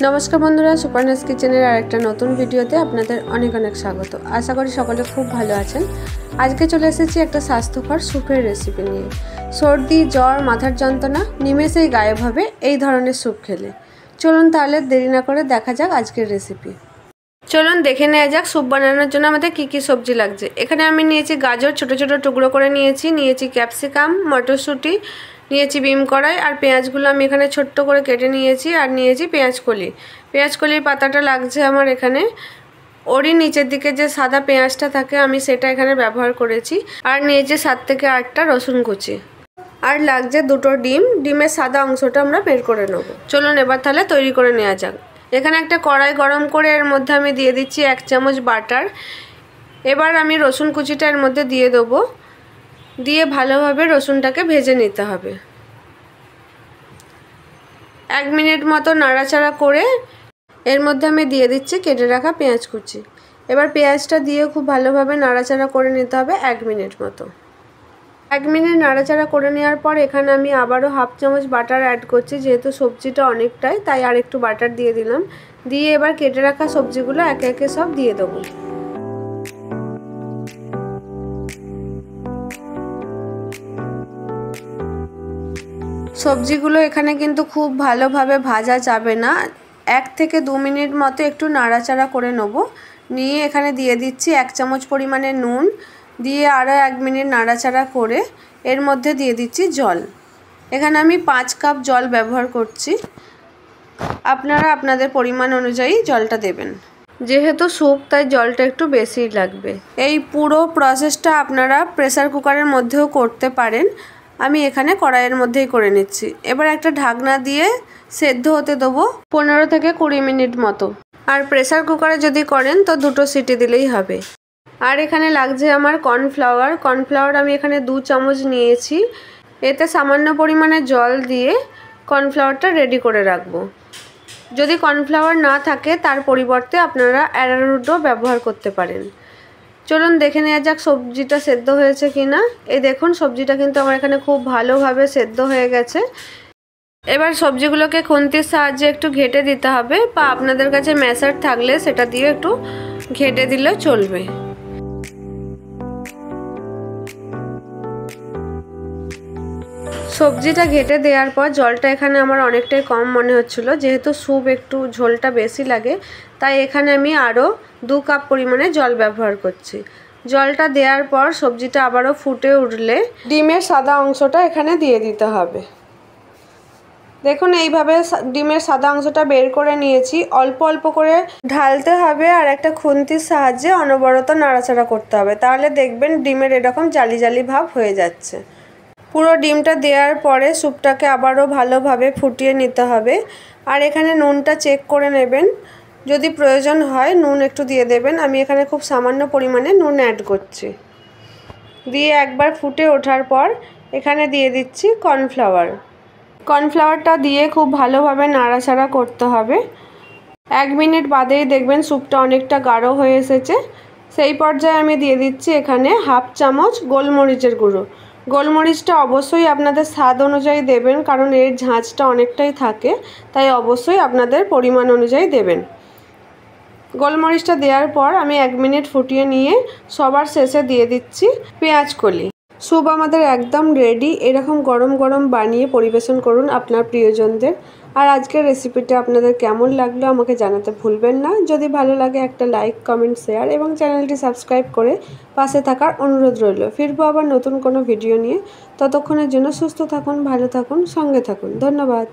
नमस्कार बंधुरा सुपारनास किचेनेर आरेकटा नतून भिडियोते आपनादेर अनेक अनेक स्वागत। आशा करी सकले खूब भालो आछेन। आजके चले एसेछि एकटा स्वास्थ्यकर सूपेर रेसिपि निये। सर्दी ज्वर माथार जंत्रणा निमेषेई गायब होबे एई धरनेर सूप खेले। चलुन ताहले देरी ना करे देखा जाक आजकेर रेसिपि। चलुन देखे नेওয়া যাক सूप बानाনোর জন্য আমাদের কি কি সবজি লাগছে। এখানে আমি নিয়েছি গাজর ছোট ছোট টুকরো করে নিয়েছি ক্যাপসিকাম মটরশুঁটি নিয়েছি বিম কড়াই আর পেঁয়াজগুলো আমি এখানে ছোট্ট করে কেটে নিয়েছি আর নিয়েছি পেঁয়াজকলির পাতাটা লাগছে আমার এখানে। ওরই নিচের দিকে যে সাদা পেঁয়াজটা থাকে আমি সেটা এখানে ব্যবহার করেছি আর নিয়েছি 7 থেকে 8টা রসুন কুচি আর লাগছে দুটো ডিমের সাদা অংশটা আমরা বের করে নেব। চলুন এবার তাহলে তৈরি করে নেওয়া যাক। এখানে একটা কড়াই গরম করে এর মধ্যে আমি দিয়ে দিচ্ছি 1 চামচ বাটার। এবার আমি রসুন কুচিটা এর মধ্যে দিয়ে দেব, দিয়ে ভালোভাবে রসুনটাকে ভেজে নিতে হবে। 1 মিনিট মতো নাড়াচাড়া করে এর মধ্যে আমি দিয়ে দিচ্ছি কেটে রাখা পেঁয়াজ কুচি। এবার পেঁয়াজটা দিয়ে খুব ভালোভাবে নাড়াচাড়া করে নিতে হবে 1 মিনিট মতো। 1 মিনিট নাড়াচাড়া করে নেওয়ার পর এখানে আমি আবারও 1/2 চামচ বাটার অ্যাড করছি, যেহেতু সবজিটা অনেকটাই তাই আর একটু বাটার দিয়ে দিলাম। দিয়ে এবার কেটে রাখা সবজিগুলো একে একে সব দিয়ে দেবো। সবজিগুলো এখানে কিন্তু খুব ভালোভাবে ভাজা যাবে না, 1 থেকে 2 মিনিট মতো একটু নাড়াচাড়া করে নেব। নিয়ে এখানে দিয়ে দিচ্ছি 1 চামচ পরিমাণে নুন, দিয়ে আরও 1 মিনিট নাড়াচাড়া করে এর মধ্যে দিয়ে দিচ্ছি জল। এখানে আমি 5 কাপ জল ব্যবহার করছি, আপনারা আপনাদের পরিমাণ অনুযায়ী জলটা দেবেন। যেহেতু স্যুপ তাই জলটা একটু বেশিই লাগবে। এই পুরো প্রসেসটা আপনারা প্রেসার কুকারের মধ্যেও করতে পারেন, আমি এখানে কড়াইয়ের মধ্যেই করে নিচ্ছি। এবার একটা ঢাকনা দিয়ে সেদ্ধ হতে দেবো 15 থেকে 20 মিনিট মতো। আর প্রেসার কুকারে যদি করেন তো 2টো সিটি দিলেই হবে। আর এখানে লাগছে আমার কর্নফ্লাওয়ার আমি এখানে 2 চামচ নিয়েছি। এতে সামান্য পরিমাণে জল দিয়ে কর্নফ্লাওয়ারটা রেডি করে রাখবো। যদি কর্নফ্লাওয়ার না থাকে তার পরিবর্তে আপনারা অ্যারারুটও ব্যবহার করতে পারেন। চলুন দেখে নেওয়া যাক সবজিটা সেদ্ধ হয়েছে কিনা। এই দেখুন সবজিটা কিন্তু আমার এখানে খুব ভালোভাবে সেদ্ধ হয়ে গেছে। এবার সবজিগুলোকে খুন্তির সাহায্যে একটু ঘেটে দিতে হবে, বা আপনাদের কাছে ম্যাশার থাকলে সেটা দিয়ে একটু ঘেটে দিলেও চলবে। সবজিটা ঘেটে দেওয়ার পর জলটা এখানে আমার অনেকটাই কম মনে হচ্ছিল, যেহেতু স্যুপ একটু ঝোলটা বেশি লাগে তাই এখানে আমি আরও 2 কাপ পরিমাণে জল ব্যবহার করছি। জলটা দেওয়ার পর সবজিটা আবারও ফুটে উঠলে ডিমের সাদা অংশটা এখানে দিয়ে দিতে হবে। দেখুন এইভাবে ডিমের সাদা অংশটা বের করে নিয়েছি। অল্প অল্প করে ঢালতে হবে আর একটা খুন্তির সাহায্যে অনবরত নাড়াচাড়া করতে হবে, তাহলে দেখবেন ডিমের এরকম জালি জালি ভাব হয়ে যাচ্ছে। পুরো ডিমটা দেওয়ার পরে স্যুপটাকে আবারও ভালোভাবে ফুটিয়ে নিতে হবে। আর এখানে নুনটা চেক করে নেবেন, যদি প্রয়োজন হয় নুন একটু দিয়ে দেবেন। আমি এখানে খুব সামান্য পরিমাণে নুন অ্যাড করছি। দিয়ে একবার ফুটে ওঠার পর এখানে দিয়ে দিচ্ছি কর্নফ্লাওয়ারটা দিয়ে খুব ভালোভাবে নাড়াচাড়া করতে হবে। 1 মিনিট বাদেই দেখবেন স্যুপটা অনেকটা গাঢ় হয়ে এসেছে। সেই পর্যায়ে আমি দিয়ে দিচ্ছি এখানে 1/2 চামচ গোলমরিচের গুঁড়ো। গোলমরিচটা অবশ্যই আপনাদের স্বাদ অনুযায়ী দেবেন, কারণ এর ঝাঁঝটা অনেকটাই থাকে, তাই অবশ্যই আপনাদের পরিমাণ অনুযায়ী দেবেন। গোলমরিচটা দেওয়ার পর আমি 1 মিনিট ফুটিয়ে নিয়ে সবার শেষে দিয়ে দিচ্ছি পেঁয়াজকলি। স্যুপ আমাদের একদম রেডি। এরকম গরম গরম বানিয়ে পরিবেশন করুন আপনার প্রিয়জনদের। আর আজকের রেসিপিটা আপনাদের কেমন লাগলো আমাকে জানাতে ভুলবেন না। যদি ভালো লাগে একটা লাইক কমেন্ট শেয়ার এবং চ্যানেলটি সাবস্ক্রাইব করে পাশে থাকার অনুরোধ রইল। ফিরবো আবার নতুন কোনো ভিডিও নিয়ে। ততক্ষণের জন্য সুস্থ থাকুন, ভালো থাকুন, সঙ্গে থাকুন। ধন্যবাদ।